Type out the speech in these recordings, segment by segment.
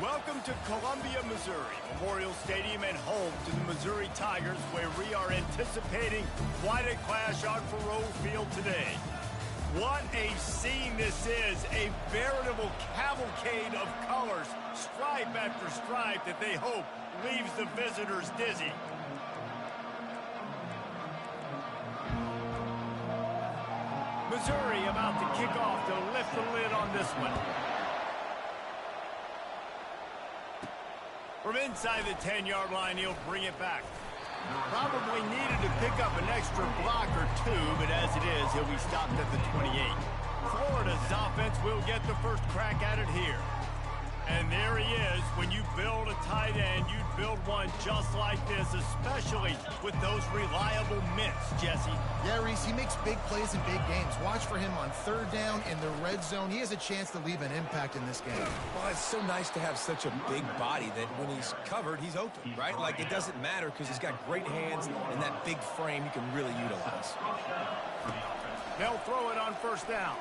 Welcome to Columbia, Missouri, Memorial Stadium and home to the Missouri Tigers, where we are anticipating quite a clash on Faroe Field today. What a scene this is, a veritable cavalcade of colors, stripe after stripe that they hope leaves the visitors dizzy. Missouri about to kick off to lift the lid on this one. From inside the 10-yard line, he'll bring it back. Probably needed to pick up an extra block or two, but as it is, he'll be stopped at the 28. Florida's offense will get the first crack at it here. And there he is. When you build a tight end, you build one just like this, especially with those reliable mitts, Jesse. Yeah, Reese, he makes big plays in big games. Watch for him on third down in the red zone. He has a chance to leave an impact in this game. Well, it's so nice to have such a big body that when he's covered, he's open, right? Like, it doesn't matter because he's got great hands and that big frame he can really utilize. They'll throw it on first down.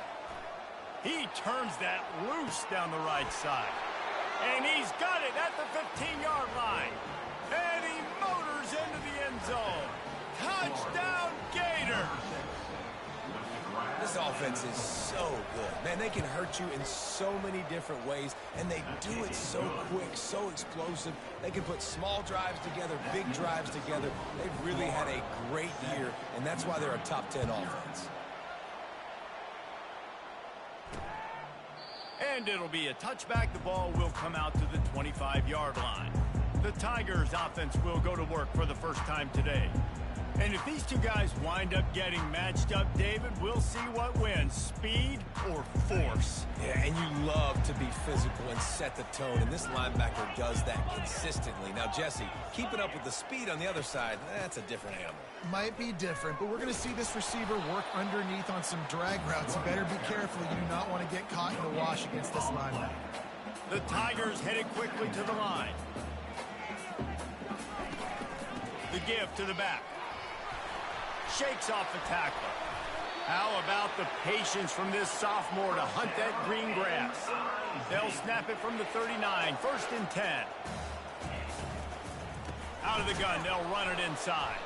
He turns that loose down the right side. And he's got it at the 15-yard line. And he motors into the end zone. Touchdown, Gators! This offense is so good. Man, they can hurt you in so many different ways, and they do it so quick, so explosive. They can put small drives together, big drives together. They've really had a great year, and that's why they're a top 10 offense. And it'll be a touchback. The ball will come out to the 25-yard line. The Tigers offense will go to work for the first time today. And if these two guys wind up getting matched up, David, we'll see what wins, speed or force. Yeah, and you love to be physical and set the tone, and this linebacker does that consistently. Now, Jesse, keeping up with the speed on the other side, that's a different animal. Might be different, but we're going to see this receiver work underneath on some drag routes. You better be careful. You do not want to get caught in the wash against this linebacker. The Tigers headed quickly to the line. The give to the back. Shakes off the tackler. How about the patience from this sophomore to hunt that green grass? They'll snap it from the 39, first and 10. Out of the gun, they'll run it inside.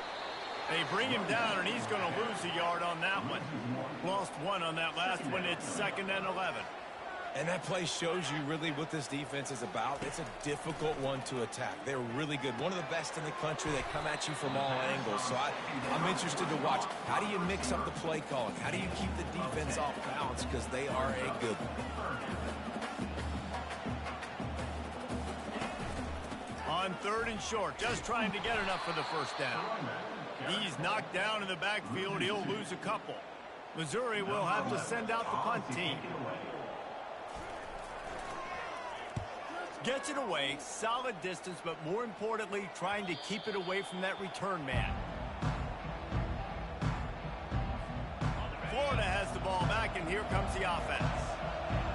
They bring him down, and he's going to lose a yard on that one. Lost one on that last one. It's 2nd and 11. And that play shows you really what this defense is about. It's a difficult one to attack. They're really good. One of the best in the country. They come at you from all angles. So I'm interested to watch. How do you mix up the play calling? How do you keep the defense off balance? Because they are a good one. On 3rd and short, just trying to get enough for the first down. He's knocked down in the backfield. He'll lose a couple. Missouri will have to send out the punt team. Gets it away, solid distance, but more importantly, trying to keep it away from that return man. Florida has the ball back, and here comes the offense.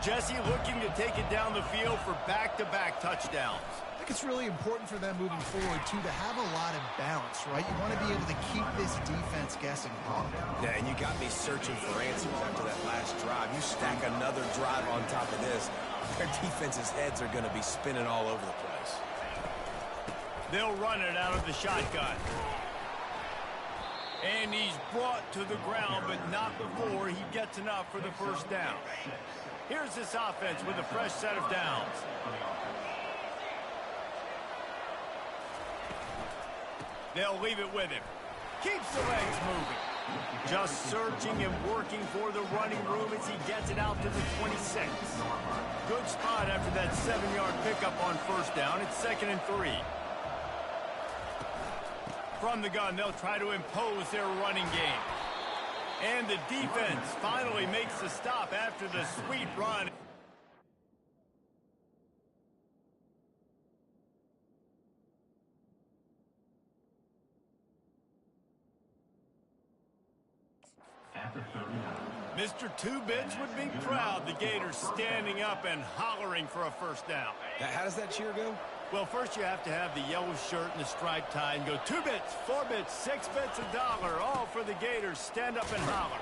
Jesse looking to take it down the field for back-to-back touchdowns. I think it's really important for them moving forward, too, to have a lot of balance, right? You want to be able to keep this defense guessing. Yeah, and you got me searching for answers after that last drive. You stack another drive on top of this, their defense's heads are going to be spinning all over the place. They'll run it out of the shotgun. And he's brought to the ground, but not before he gets enough for the first down. Here's this offense with a fresh set of downs. They'll leave it with him. Keeps the legs moving. Just searching and working for the running room as he gets it out to the 26. Good spot after that 7-yard pickup on first down. It's 2nd and 3. From the gun, they'll try to impose their running game. And the defense finally makes the stop after the sweet run. Mr. Two-Bits would be proud. The Gators standing up and hollering for a first down. How does that cheer go? Well, first you have to have the yellow shirt and the striped tie and go 2 bits, 4 bits, 6 bits, $1, all for the Gators. Stand up and holler.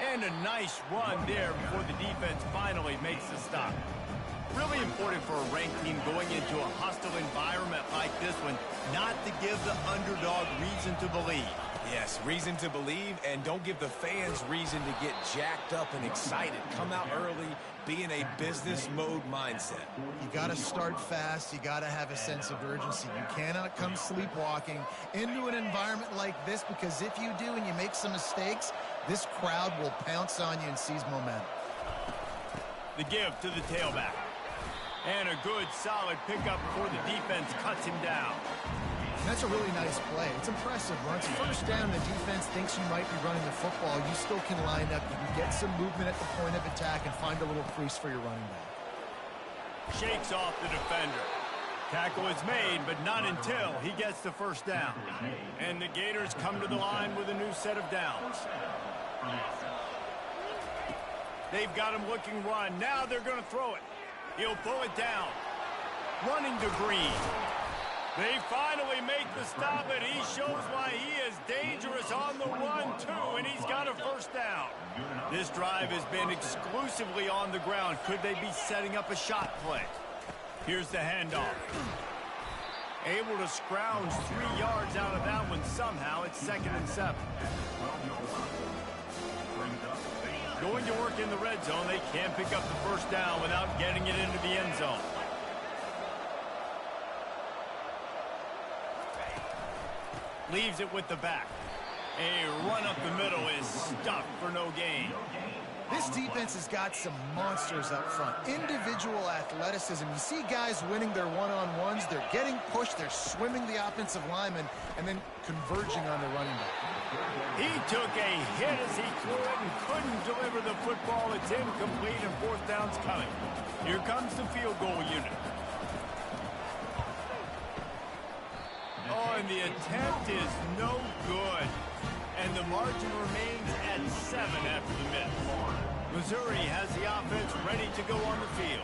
And a nice run there before the defense finally makes the stop. Really important for a ranked team going into a hostile environment like this one, not to give the underdog reason to believe. Yes, reason to believe, and don't give the fans reason to get jacked up and excited. Come out early, be in a business mode mindset. You got to start fast. You got to have a sense of urgency. You cannot come sleepwalking into an environment like this, because if you do and you make some mistakes, this crowd will pounce on you and seize momentum. The give to the tailback. And a good, solid pickup before the defense cuts him down. That's a really nice play. It's impressive. When it's first down, the defense thinks you might be running the football. You still can line up. You can get some movement at the point of attack and find a little crease for your running back. Shakes off the defender. Tackle is made, but not until he gets the first down. And the Gators come to the line with a new set of downs. They've got him looking run. Now they're going to throw it. He'll pull it down. Running to Green. They finally make the stop, and he shows why he is dangerous on the run, too, and he's got a first down. This drive has been exclusively on the ground. Could they be setting up a shot play? Here's the handoff. Able to scrounge 3 yards out of that one somehow. It's 2nd and 7. Going to work in the red zone. They can't pick up the first down without getting it into the end zone. Leaves it with the back. A run up the middle is stuffed for no gain. This defense has got some monsters up front. Individual athleticism. You see guys winning their one-on-ones. They're getting pushed. They're swimming the offensive lineman and then converging on the running back. He took a hit as he threw it and couldn't deliver the football. It's incomplete and 4th down's coming. Here comes the field goal unit. Oh, and the attempt is no good. And the margin remains at 7 after the miss. Missouri has the offense ready to go on the field.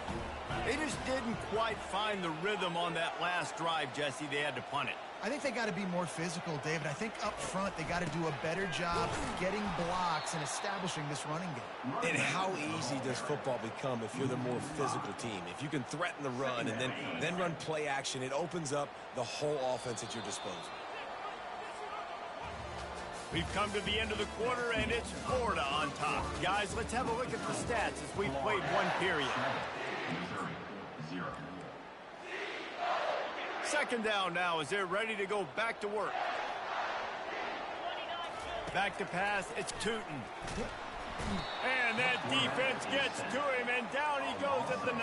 They just didn't quite find the rhythm on that last drive, Jesse. They had to punt it. I think they got to be more physical, David. I think up front they got to do a better job getting blocks and establishing this running game. And how easy does football become if you're the more physical team? If you can threaten the run and then run play action, it opens up the whole offense at your disposal. We've come to the end of the quarter, and it's Florida on top. Guys, let's have a look at the stats as we've played 1 period. 2nd down now as they're ready to go back to work. Back to pass, it's Tootin. And that defense gets to him, and down he goes at the 9.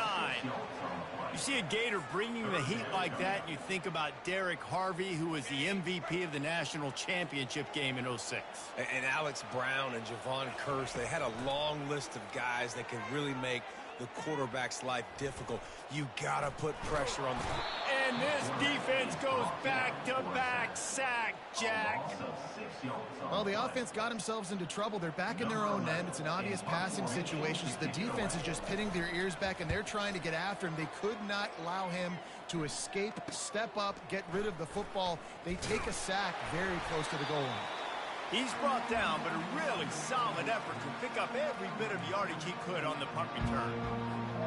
You see a Gator bringing the heat like that, and you think about Derek Harvey, who was the MVP of the national championship game in 06. And Alex Brown and Javon Curse, they had a long list of guys that can really make the quarterback's life difficult. You got to put pressure on them. And this defense goes back-to-back sack, Jack. Well, the offense got themselves into trouble. They're back in their own end. It's an obvious passing situation. So the defense is just pinning their ears back, and they're trying to get after him. They could not allow him to escape, step up, get rid of the football. They take a sack very close to the goal line. He's brought down, but a really solid effort to pick up every bit of yardage he could on the punt return.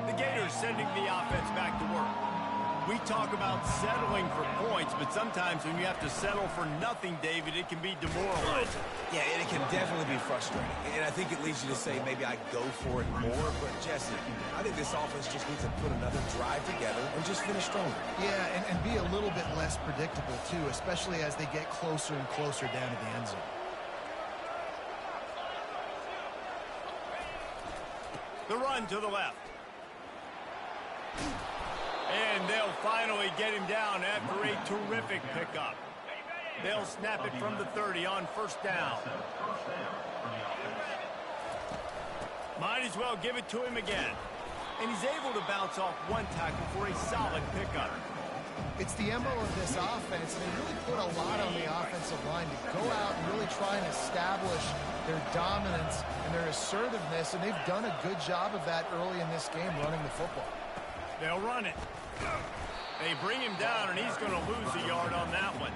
The Gators sending the offense back to work. We talk about settling for points, but sometimes when you have to settle for nothing, David, it can be demoralizing. Yeah, and it can definitely be frustrating. And I think it leads you to say maybe I go for it more. But, Jesse, I think this offense just needs to put another drive together and just finish stronger. Yeah, and be a little bit less predictable, too, especially as they get closer and closer down to the end zone. The run to the left. And they'll finally get him down after a terrific pickup. They'll snap it from the 30 on 1st down. Might as well give it to him again. And he's able to bounce off 1 tackle for a solid pickup. It's the MO of this offense, and they really put a lot on the offensive line to go out and really try and establish their dominance and their assertiveness, and they've done a good job of that early in this game, running the football. They'll run it. They bring him down, and he's going to lose a yard on that one.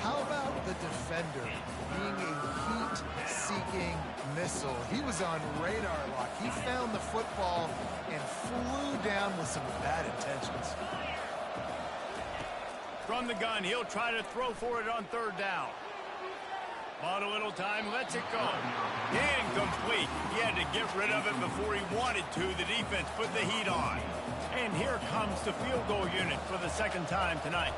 How about the defender being a heat-seeking missile? He was on radar lock. He found the football and flew down with some bad intentions. From the gun, he'll try to throw for it on third down. Bought a little time, lets it go. Incomplete. He had to get rid of it before he wanted to. The defense put the heat on. And here comes the field goal unit for the second time tonight.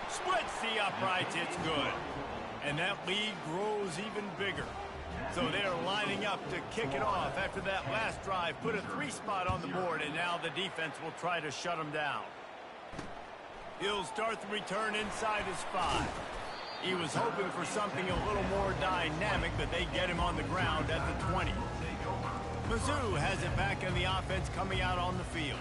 Splits the uprights, it's good. And that lead grows even bigger. So they're lining up to kick it off after that last drive. Put a 3-spot on the board, and now the defense will try to shut them down. He'll start the return inside his 5. He was hoping for something a little more dynamic, but they get him on the ground at the 20. Mizzou has it back in the offense coming out on the field.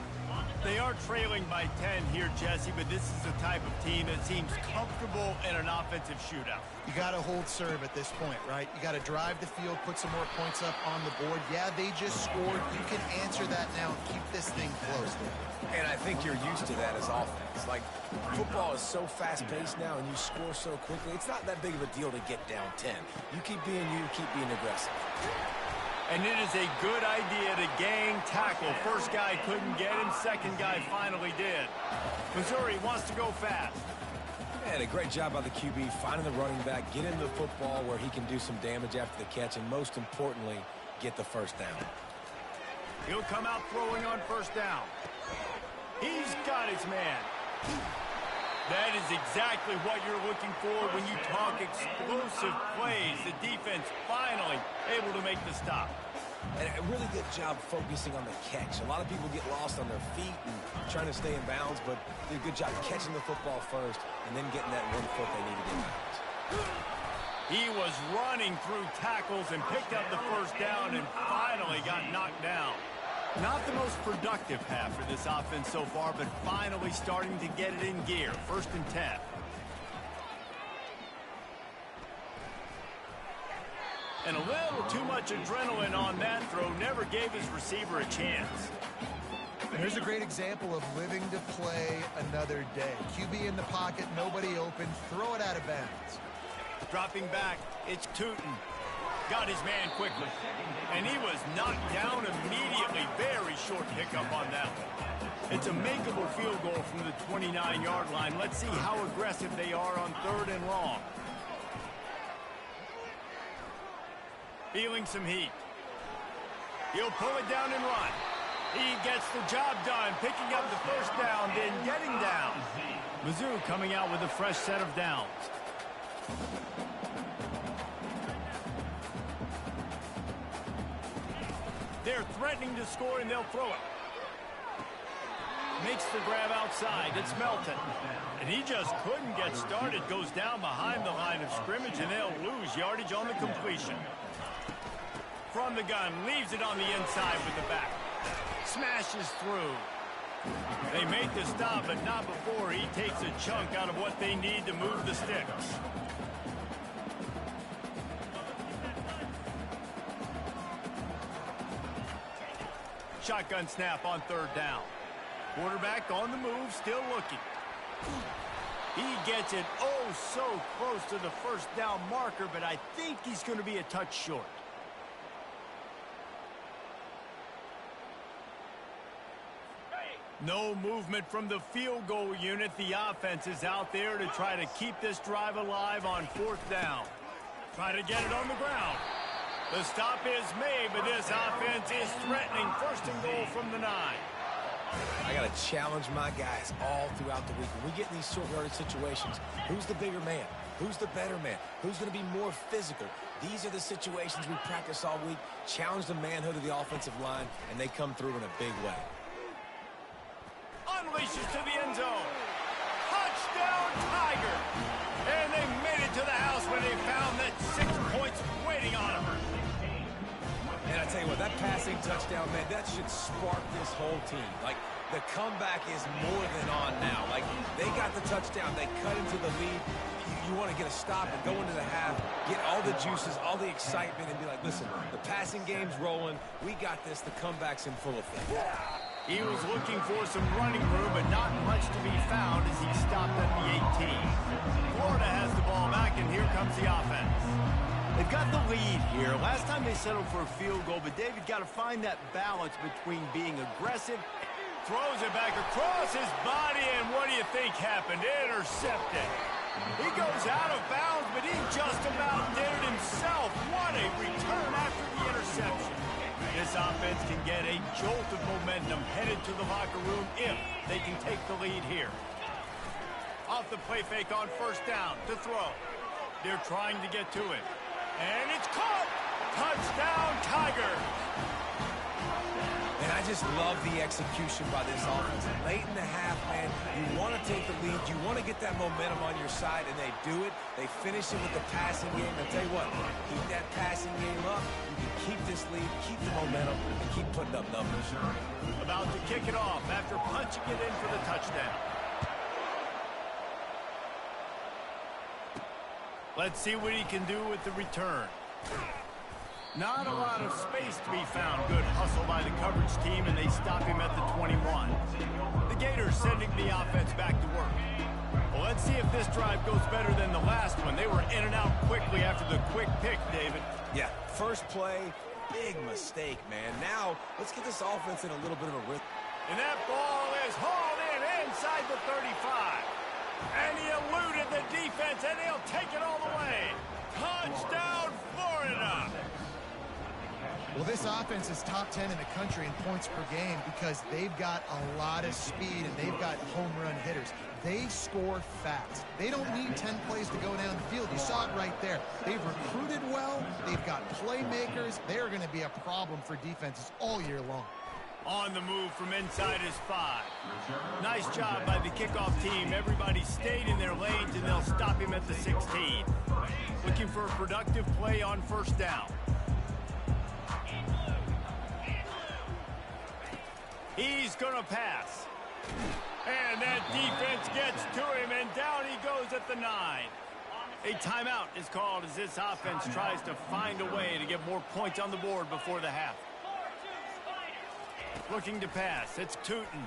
They are trailing by 10 here, Jesse, but this is the type of team that seems comfortable in an offensive shootout. You got to hold serve at this point, right? You got to drive the field, put some more points up on the board. Yeah, they just scored. You can answer that now and keep this thing close. And I think you're used to that as offense. Like, football is so fast-paced now, and you score so quickly. It's not that big of a deal to get down 10. You keep being you, keep being aggressive. And it is a good idea to gang tackle. First guy couldn't get him. Second guy finally did. Missouri wants to go fast. And a great job by the QB finding the running back, get him the football where he can do some damage after the catch, and most importantly, get the first down. He'll come out throwing on first down. He's got his man. That is exactly what you're looking for when you talk explosive plays. The defense finally able to make the stop. And a really good job focusing on the catch. A lot of people get lost on their feet and trying to stay in bounds, but did a good job catching the football first and then getting that 1 foot they needed in bounds. He was running through tackles and picked up the first down and finally got knocked down. Not the most productive half for this offense so far, but finally starting to get it in gear. 1st and 10. And a little too much adrenaline on that throw. Never gave his receiver a chance. Here's a great example of living to play another day. QB in the pocket, nobody open, throw it out of bounds. Dropping back, it's Tootin. Got his man quickly. And he was knocked down immediately. Very short pickup on that one. It's a makeable field goal from the 29-yard line. Let's see how aggressive they are on 3rd and long. Feeling some heat. He'll pull it down and run. He gets the job done, picking up the first down, then getting down. Mizzou coming out with a fresh set of downs. They're threatening to score, and they'll throw it. Makes the grab outside. It's Melton. And he just couldn't get started. Goes down behind the line of scrimmage, and they'll lose yardage on the completion. From the gun, leaves it on the inside with the back. Smashes through. They make the stop, but not before he takes a chunk out of what they need to move the sticks. Shotgun snap on 3rd down. Quarterback on the move, still looking. He gets it oh so close to the first down marker, but I think he's going to be a touch short. No movement from the field goal unit. The offense is out there to try to keep this drive alive on 4th down. Try to get it on the ground. The stop is made, but this offense is threatening. 1st and goal from the 9. I got to challenge my guys all throughout the week. When we get in these short yardage situations, who's the bigger man? Who's the better man? Who's going to be more physical? These are the situations we practice all week. Challenge the manhood of the offensive line, and they come through in a big way. Unleashes to the end zone. Touchdown, Tiger! And they made it to the house when they found that 6 points waiting on them. And I tell you what, that passing touchdown, man, that should spark this whole team. Like, the comeback is more than on now. Like, they got the touchdown. They cut into the lead. You want to get a stop and go into the half, get all the juices, all the excitement, and be like, listen, the passing game's rolling. We got this. The comeback's in full effect. He was looking for some running room, but not much to be found as he stopped at the 18. Florida has the ball back, and here comes the offense. They've got the lead here. Last time they settled for a field goal, but David got to find that balance between being aggressive. Throws it back across his body, and what do you think happened? Intercepted. He goes out of bounds, but he just about did it himself. What a return after the interception. This offense can get a jolt of momentum headed to the locker room if they can take the lead here. Off the play fake on first down to throw. They're trying to get to it. And it's caught! Touchdown, Tigers! And I just love the execution by this offense. Late in the half, man, you want to take the lead. You want to get that momentum on your side, and they do it. They finish it with the passing game. I'll tell you what, keep that passing game up. You can keep this lead, keep the momentum, and keep putting up numbers. About to kick it off after punching it in for the touchdown. Let's see what he can do with the return. Not a lot of space to be found. Good hustle by the coverage team, and they stop him at the 21. The Gators sending the offense back to work. Well, let's see if this drive goes better than the last one. They were in and out quickly after the quick pick, David. Yeah, first play, big mistake, man. Now, let's get this offense in a little bit of a rhythm. And that ball is hauled in inside the 35. And he eluded the defense, and he'll take it all the way. Touchdown, Florida! Well, this offense is top 10 in the country in points per game because they've got a lot of speed and they've got home run hitters. They score fast. They don't need 10 plays to go down the field. You saw it right there. They've recruited well. They've got playmakers. They're going to be a problem for defenses all year long. On the move from inside his 5. Nice job by the kickoff team. Everybody stayed in their lanes, and they'll stop him at the 16. Looking for a productive play on first down. He's going to pass. And that defense gets to him, and down he goes at the 9. A timeout is called as this offense tries to find a way to get more points on the board before the half. Looking to pass. It's Tootin.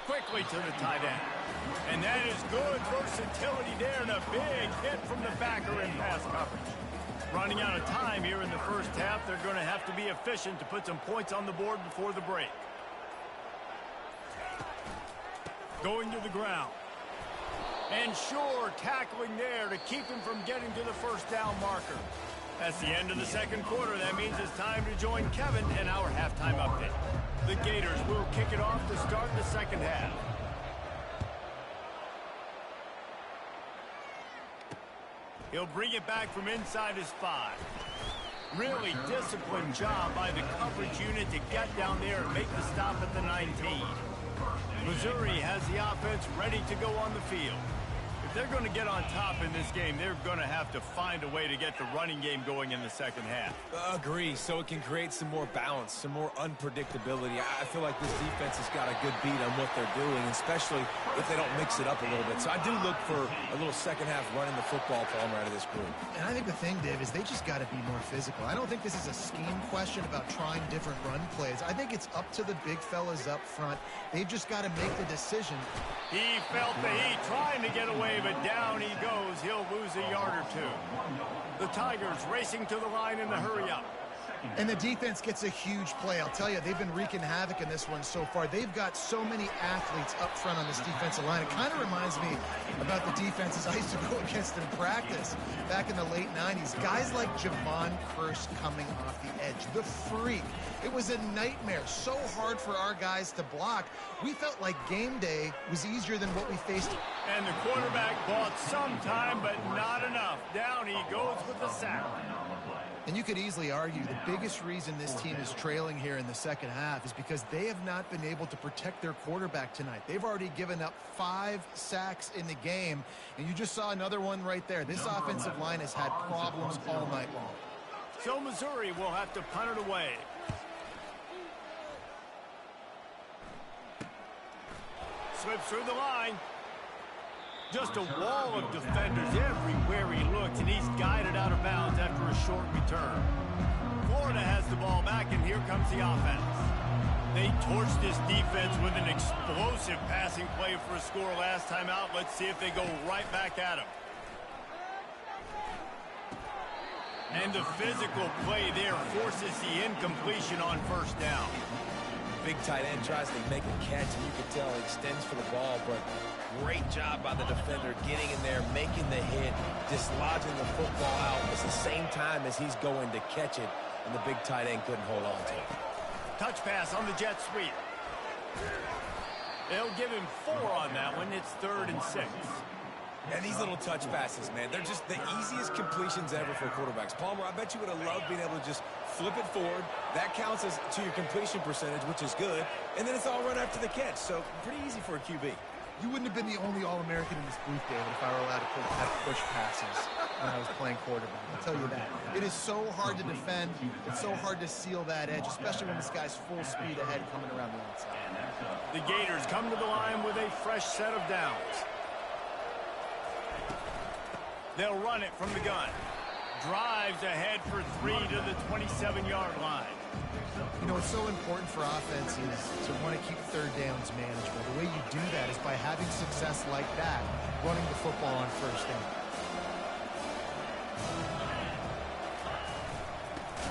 Quickly to the tight end. And that is good versatility there, and a big hit from the backer in pass coverage. Running out of time here in the first half. They're going to have to be efficient to put some points on the board before the break. Going to the ground. And sure, tackling there to keep him from getting to the first down marker. That's the end of the second quarter. That means it's time to join Kevin in our halftime update. The Gators will kick it off to start the second half. He'll bring it back from inside his 5. Really disciplined job by the coverage unit to get down there and make the stop at the 19. Missouri has the offense ready to go on the field. If they're going to get on top in this game, they're going to have to find a way to get the running game going in the second half. Agree, so it can create some more balance, some more unpredictability. I feel like this defense has got a good beat on what they're doing, especially if they don't mix it up a little bit. So I do look for a little second half running the football palm out of this group. And I think the thing, Dave, is they just got to be more physical. I don't think this is a scheme question about trying different run plays. I think it's up to the big fellas up front. They've just got to make the decision. He felt the heat trying to get away, but down he goes. He'll lose a yard or two. The Tigers racing to the line in the hurry-up. And the defense gets a huge play. I'll tell you, they've been wreaking havoc in this one so far. They've got so many athletes up front on this defensive line. It kind of reminds me about the defenses I used to go against in practice back in the late 90s. Guys like Javon Curse coming off the edge. The freak. It was a nightmare. So hard for our guys to block. We felt like game day was easier than what we faced. And the quarterback bought some time, but not enough. Down he goes with the sack. And you could easily argue the biggest reason this team is trailing here in the second half is because they have not been able to protect their quarterback tonight. They've already given up 5 sacks in the game, and you just saw another one right there. This offensive line has had problems all night long. So Missouri will have to punt it away. Slips through the line. Just a wall of defenders everywhere he looks, and he's guided out of bounds after a short return. Florida has the ball back, and here comes the offense. They torched this defense with an explosive passing play for a score last time out. Let's see if they go right back at them. And the physical play there forces the incompletion on first down. Big tight end tries to make a catch, and you can tell he extends for the ball, but great job by the defender getting in there, making the hit, dislodging the football out at the same time as he's going to catch it, and the big tight end couldn't hold on to it. Touch pass on the jet sweep. They'll give him 4 on that one. It's 3rd and 6. And these little touch passes, man, they're just the easiest completions ever for quarterbacks. Palmer, I bet you would have loved being able to just flip it forward. That counts as to your completion percentage, which is good. And then it's all run after the catch. So pretty easy for a QB. You wouldn't have been the only All-American in this booth, David, if I were allowed to push passes when I was playing quarterback. I'll tell you that. It is so hard to defend. It's so hard to seal that edge, especially when this guy's full speed ahead coming around the outside. The Gators come to the line with a fresh set of downs. They'll run it from the gun. Drives ahead for 3 to the 27-yard line. You know, it's so important for offenses to want to keep third downs manageable. The way you do that is by having success like that, running the football on first down.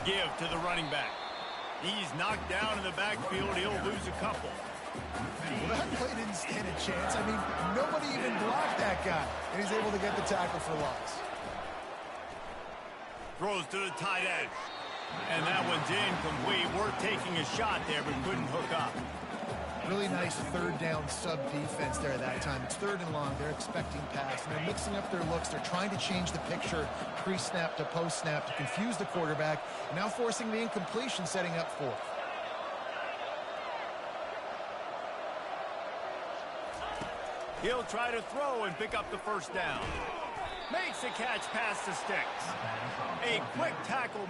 Give to the running back. He's knocked down in the backfield. He'll lose a couple. Well, that play didn't stand a chance. I mean, nobody even blocked that guy, and he's able to get the tackle for loss. Throws to the tight end. And that one's incomplete. Worth taking a shot there, but couldn't hook up. Really nice third down sub defense there that time. It's 3rd and long. They're expecting pass, and they're mixing up their looks. They're trying to change the picture pre-snap to post-snap to confuse the quarterback, and now forcing the incompletion, setting up 4th. He'll try to throw and pick up the first down. Makes the catch past the sticks. A quick tackle.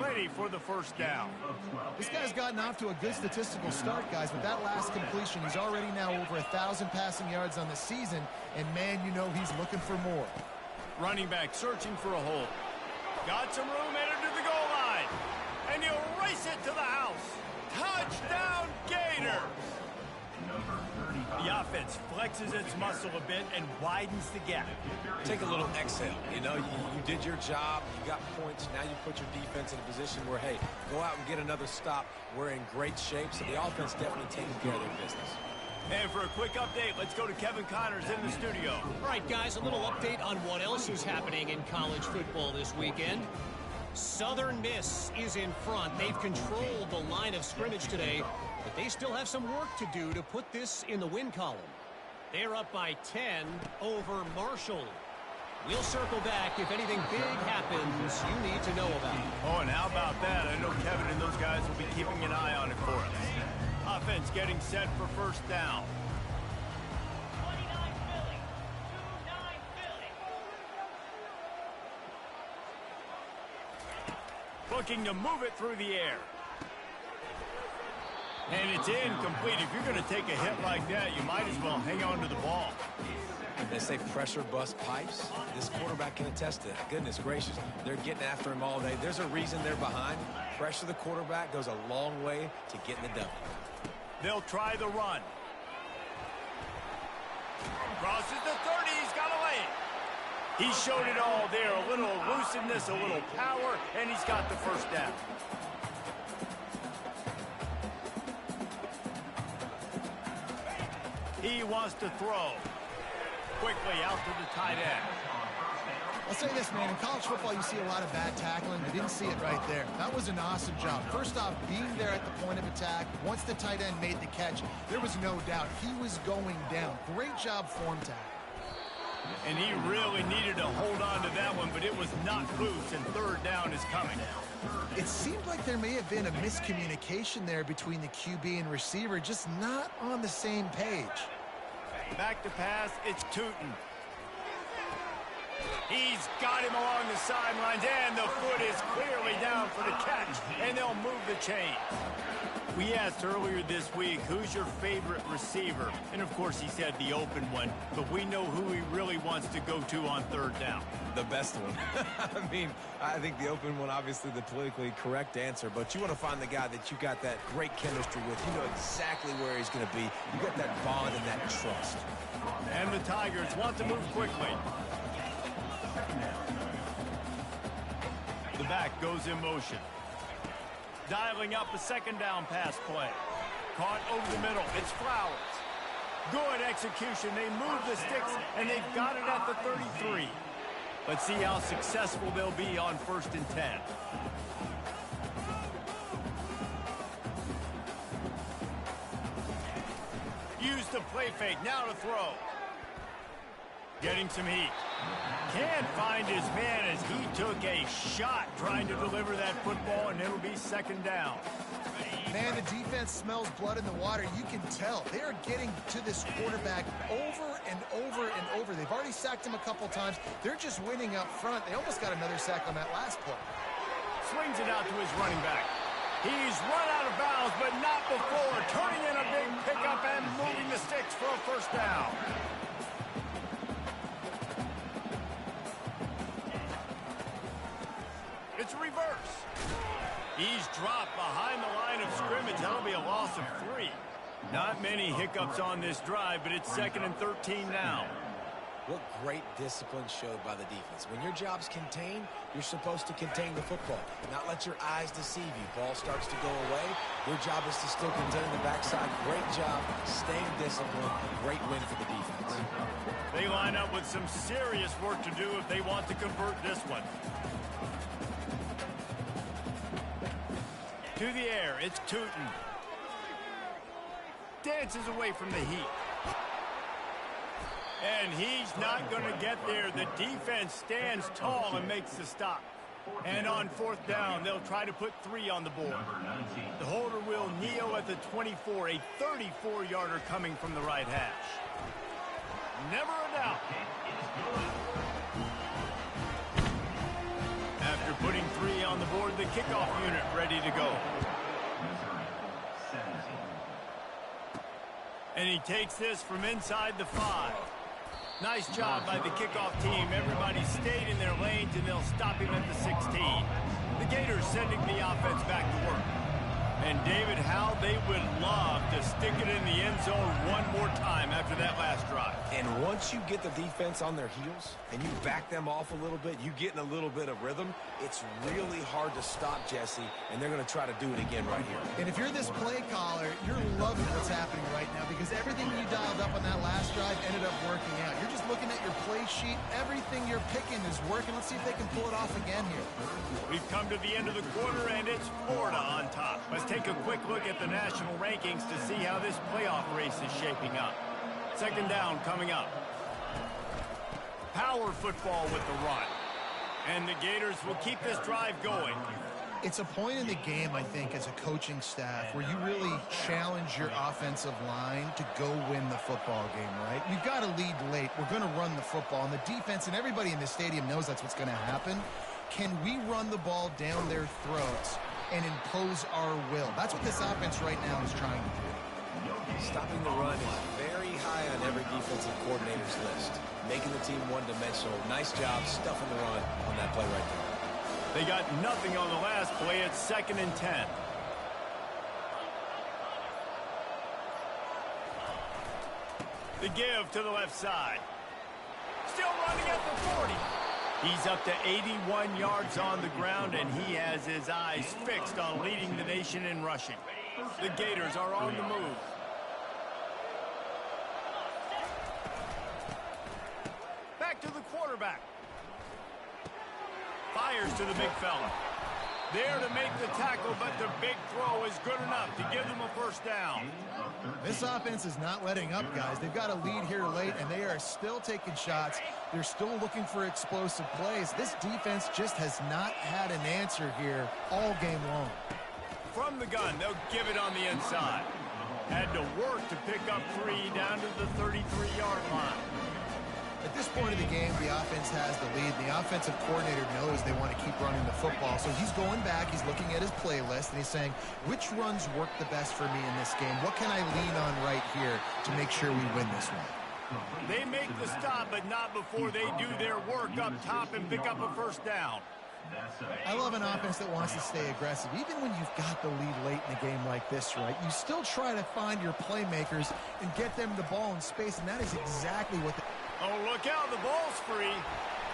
Ready for the first down. This guy's gotten off to a good statistical start, guys. With that last completion, he's already now over 1,000 passing yards on the season. And, man, you know he's looking for more. Running back searching for a hole. Got some room, headed to the goal line. And he'll race it to the house. Touchdown, Gators! The offense flexes its muscle a bit and widens the gap. Take a little exhale. You know, you did your job. You got points. Now you put your defense in a position where, hey, go out and get another stop. We're in great shape, so the offense definitely taking care of their business. And for a quick update, let's go to Kevin Connors in the studio. All right, guys, a little update on what else is happening in college football this weekend. Southern Miss is in front. They've controlled the line of scrimmage today, but they still have some work to do to put this in the win column. They're up by 10 over Marshall. We'll circle back if anything big happens you need to know about. Oh, and how about that? I know Kevin and those guys will be keeping an eye on it for us. Offense getting set for first down. 29 Philly. 29 Philly. Looking to move it through the air. And it's incomplete. If you're going to take a hit like that, you might as well hang on to the ball. They say pressure bust pipes. This quarterback can attest to that. Goodness gracious. They're getting after him all day. There's a reason they're behind. Pressure the quarterback goes a long way to getting the W. They'll try the run. Crosses the 30. He's got a lane. He showed it all there. A little elusiveness, a little power, and he's got the first down. He wants to throw. Quickly out to the tight end. I'll say this, man. In college football, you see a lot of bad tackling. You didn't see it right there. That was an awesome job. First off, being there at the point of attack. Once the tight end made the catch, there was no doubt he was going down. Great job form tackle. And he really needed to hold on to that one, but it was not loose, and third down is coming. It seemed like there may have been a miscommunication there between the QB and receiver, just not on the same page. Back to pass, it's Tootin. He's got him along the sidelines, and the foot is clearly down for the catch, and they'll move the chain. We asked earlier this week, who's your favorite receiver? And, of course, he said the open one, but we know who he really wants to go to on third down. The best one. I mean, I think the open one, obviously the politically correct answer, but you want to find the guy that you got that great chemistry with. You know exactly where he's going to be. You got that bond and that trust. And the Tigers want to move quickly. The back goes in motion. Dialing up a second down pass play. Caught over the middle. It's Flowers. Good execution. They move the sticks, and they've got it at the 33. Let's see how successful they'll be on 1st and 10. Use the play fake. Now to throw. Getting some heat. Can't find his man as he took a shot trying to deliver that football, and it'll be second down. Man, the defense smells blood in the water. You can tell. They are getting to this quarterback over and over and over. They've already sacked him a couple times. They're just winning up front. They almost got another sack on that last play. Swings it out to his running back. He's run out of bounds, but not before. Turning in a big pickup and moving the sticks for a first down. It's a reverse. He's dropped behind the line of scrimmage. That'll be a loss of 3. Not many hiccups on this drive, but it's 2nd and 13 now. What great discipline showed by the defense. When your job's contained, you're supposed to contain the football, not let your eyes deceive you. Ball starts to go away. Your job is to still contain the backside. Great job staying disciplined. Great win for the defense. They line up with some serious work to do if they want to convert this one. To the air, it's Tootin. Dances away from the heat. And he's not going to get there. The defense stands tall and makes the stop. And on 4th down, they'll try to put 3 on the board. The holder will kneel at the 24, a 34-yarder coming from the right hash. Never a doubt. After After putting 3 on the board, the kickoff unit ready to go. And he takes this from inside the 5. Nice job by the kickoff team. Everybody stayed in their lanes, and they'll stop him at the 16. The Gators sending the offense back to work. And, David, how they would love to stick it in the end zone one more time after that last drive. And once you get the defense on their heels and you back them off a little bit, you get in a little bit of rhythm, it's really hard to stop Jesse, and they're going to try to do it again right here. And if you're this play caller, you're loving what's happening right now because everything you dialed up on that last drive ended up working out. You're just looking at your play sheet. Everything you're picking is working. Let's see if they can pull it off again here. We've come to the end of the quarter, and it's Florida on top. Let's take a quick look at the national rankings to see how this playoff race is shaping up. Second down coming up. Power football with the run. And the Gators will keep this drive going. It's a point in the game, I think, as a coaching staff where you really challenge your offensive line to go win the football game, right? You've got to lead late. We're going to run the football. And the defense and everybody in the stadium knows that's what's going to happen. Can we run the ball down their throats and impose our will? That's what this offense right now is trying to do. Stopping the run is very high on every defensive coordinator's list. Making the team one-dimensional. Nice job stuffing the run on that play right there. They got nothing on the last play. It's 2nd and 10. The give to the left side. Still running at the 40. He's up to 81 yards on the ground, and he has his eyes fixed on leading the nation in rushing. The Gators are on the move. Back to the quarterback. Fires to the big fella. There to make the tackle, but the big throw is good enough to give them a first down. This offense is not letting up, guys. They've got a lead here late, and they are still taking shots. They're still looking for explosive plays. This defense just has not had an answer here all game long. From the gun, they'll give it on the inside. Had to work to pick up 3 down to the 33-yard line. At this point of the game, the offense has the lead. The offensive coordinator knows they want to keep running the football. So he's going back, he's looking at his playlist, and he's saying, which runs work the best for me in this game? What can I lean on right here to make sure we win this one? They make the stop, but not before they do their work up top and pick up a first down. I love an offense that wants to stay aggressive. Even when you've got the lead late in a game like this, right, you still try to find your playmakers and get them the ball in space, and that is exactly what Oh, look out, the ball's free.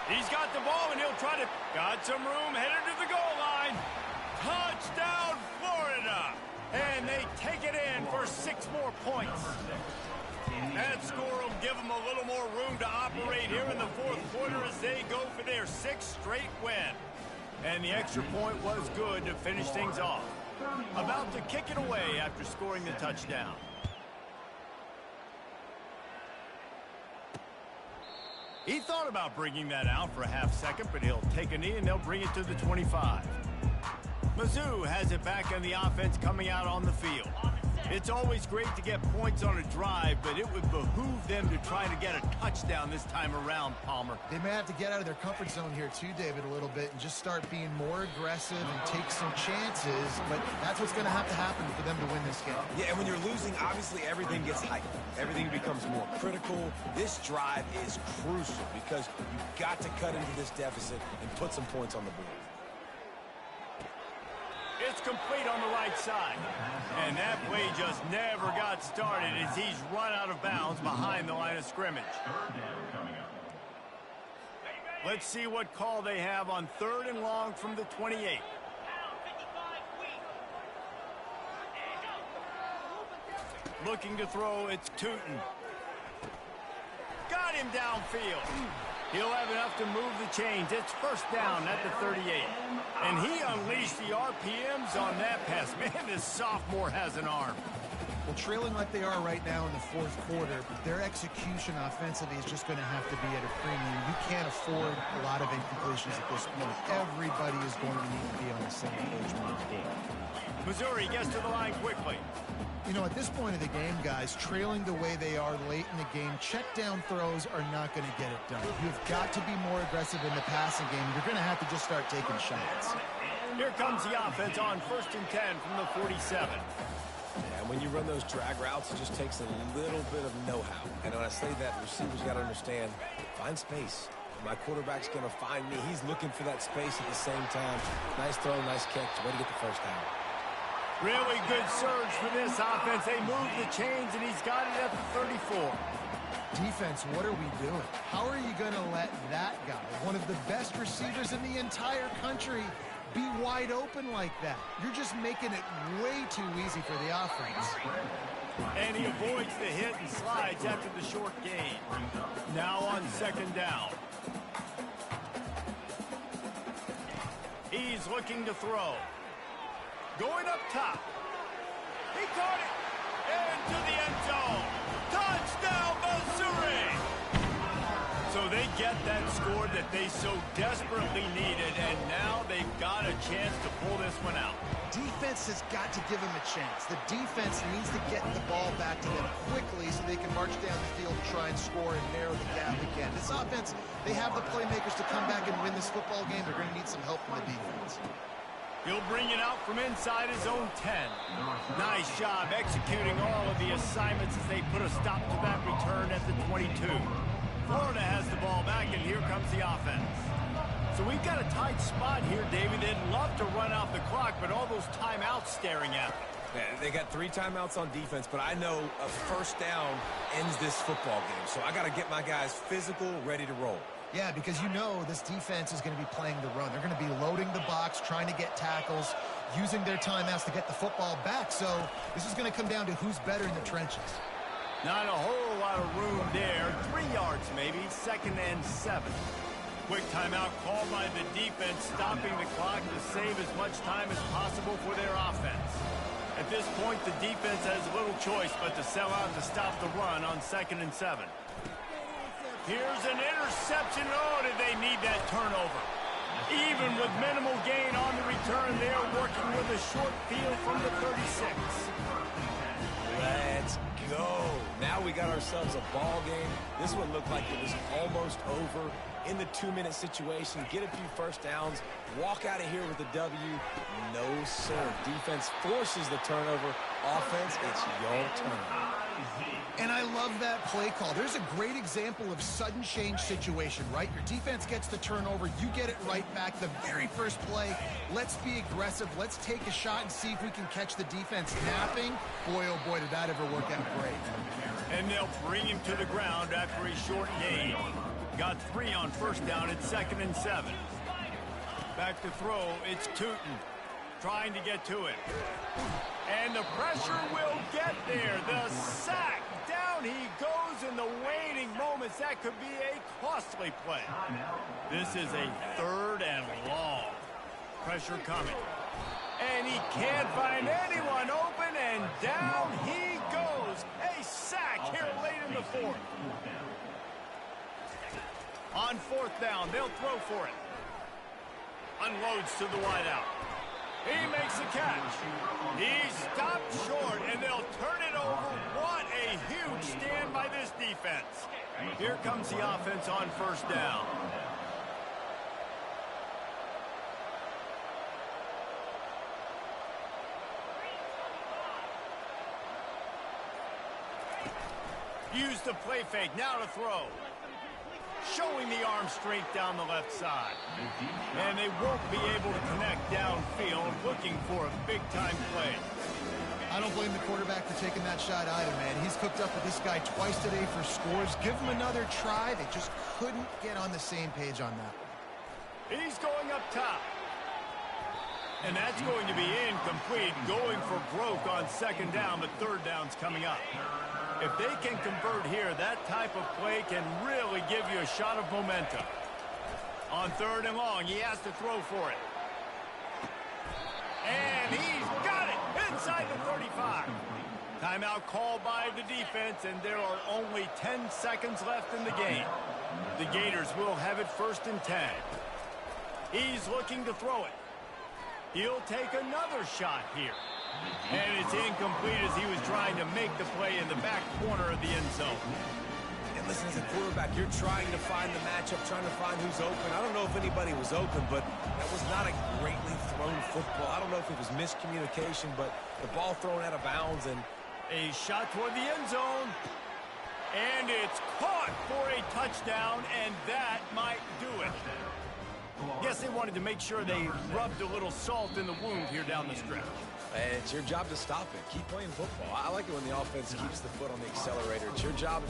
He's got the ball, and he'll try to... Got some room, headed to the goal line. Touchdown, Florida! And they take it in for 6 more points. That score will give them a little more room to operate here in the 4th quarter as they go for their 6th straight win. And the extra point was good to finish things off. About to kick it away after scoring the touchdown. He thought about bringing that out for a half second, but he'll take a knee and they'll bring it to the 25. Mizzou has it back in the offense coming out on the field. It's always great to get points on a drive, but it would behoove them to try to get a touchdown this time around, Palmer. they may have to get out of their comfort zone here too, David, a little bit and just start being more aggressive and take some chances. But that's what's going to happen for them to win this game. Yeah, and when you're losing, obviously everything gets heightened. Everything becomes more critical. This drive is crucial because you've got to cut into this deficit and put some points on the board. It's complete on the right side. And that play just never got started as he's run out of bounds behind the line of scrimmage. Let's see what call they have on 3rd and long from the 28. Looking to throw, it's Tootin. Got him downfield. He'll have enough to move the chains. It's first down at the 38. And he unleashed the RPMs on that pass. Man, this sophomore has an arm. Well, trailing like they are right now in the fourth quarter, their execution offensively is just going to have to be at a premium. You can't afford a lot of incompletions at this point. Everybody is going to need to be on the same page moving forward. Missouri gets to the line quickly. You know, at this point of the game, guys, trailing the way they are late in the game, check down throws are not going to get it done. You've got to be more aggressive in the passing game. You're going to have to just start taking shots. Here comes the offense on 1st and 10 from the 47. And when you run those drag routes, it just takes a little bit of know-how. And when I say that, receivers got to understand, find space. My quarterback's going to find me. He's looking for that space at the same time. Nice throw, nice catch. Way to get the first down. Really good surge for this offense. They move the chains, and he's got it at the 34. Defense, what are we doing? How are you going to let that guy, one of the best receivers in the entire country, be wide open like that? You're just making it way too easy for the offense. And he avoids the hit and slides after the short gain. Now on 2nd down. He's looking to throw. Going up top. He caught it. Into the end zone. Touchdown, Missouri! So they get that score that they so desperately needed, and now they've got a chance to pull this one out. Defense has got to give them a chance. The defense needs to get the ball back to them quickly so they can march down the field and try and score and narrow the gap again. This offense, they have the playmakers to come back and win this football game. They're going to need some help from the defense. He'll bring it out from inside his own 10. Nice job executing all of the assignments as they put a stop to that return at the 22. Florida has the ball back, and here comes the offense. So we've got a tight spot here, David. They'd love to run out the clock, but all those timeouts staring at them. Yeah, they got 3 timeouts on defense, but I know a first down ends this football game. So I got to get my guys physical, ready to roll. Yeah, because you know this defense is going to be playing the run. They're going to be loading the box, trying to get tackles, using their timeouts to get the football back. So this is going to come down to who's better in the trenches. Not a whole lot of room there. 3 yards maybe, 2nd and 7. Quick timeout called by the defense, stopping the clock to save as much time as possible for their offense. At this point, the defense has little choice but to sell out to stop the run on 2nd and 7. Here's an interception. Oh, did they need that turnover? Even with minimal gain on the return, they're working with a short field from the 36. Let's go. Now we got ourselves a ball game. This one looked like it was almost over in the 2-minute situation. Get a few first downs. Walk out of here with a W. No, sir. Defense forces the turnover. Offense, it's your turn. And I love that play call. There's a great example of sudden change situation, right? Your defense gets the turnover. You get it right back. The very first play, let's be aggressive. Let's take a shot and see if we can catch the defense napping. Boy, oh boy, did that ever work out great. And they'll bring him to the ground after a short gain. Got 3 on 1st down at 2nd and 7. Back to throw, it's Tootin trying to get to it. And the pressure will get there. The sack. Down he goes in the waning moments. That could be a costly play. This is a 3rd and long. Pressure coming. And he can't find anyone open, and down he goes. A sack here late in the 4th. On 4th down, they'll throw for it. Unloads to the wideout. He makes the catch. He stopped short, and they'll turn it over. What a huge stand by this defense. Here comes the offense on 1st down. Use the play fake, now to throw. Showing the arm strength down the left side. And they won't be able to connect downfield, looking for a big-time play. I don't blame the quarterback for taking that shot either, man. He's cooked up with this guy twice today for scores. Give him another try. They just couldn't get on the same page on that one. He's going up top. And that's going to be incomplete, going for broke on 2nd down, but 3rd down's coming up. If they can convert here, that type of play can really give you a shot of momentum. On 3rd and long, he has to throw for it. And he's got it inside the 35. Timeout called by the defense, and there are only 10 seconds left in the game. The Gators will have it 1st and 10. He's looking to throw it. He'll take another shot here. And it's incomplete as he was trying to make the play in the back corner of the end zone. And listen, as a quarterback, you're trying to find the matchup, trying to find who's open. I don't know if anybody was open, but that was not a greatly thrown football. I don't know if it was miscommunication, but the ball thrown out of bounds. And a shot toward the end zone. And it's caught for a touchdown, and that might do it. Guess they wanted to make sure they rubbed a little salt in the wound here down the stretch. And it's your job to stop it. Keep playing football. I like it when the offense keeps the foot on the accelerator. It's your job.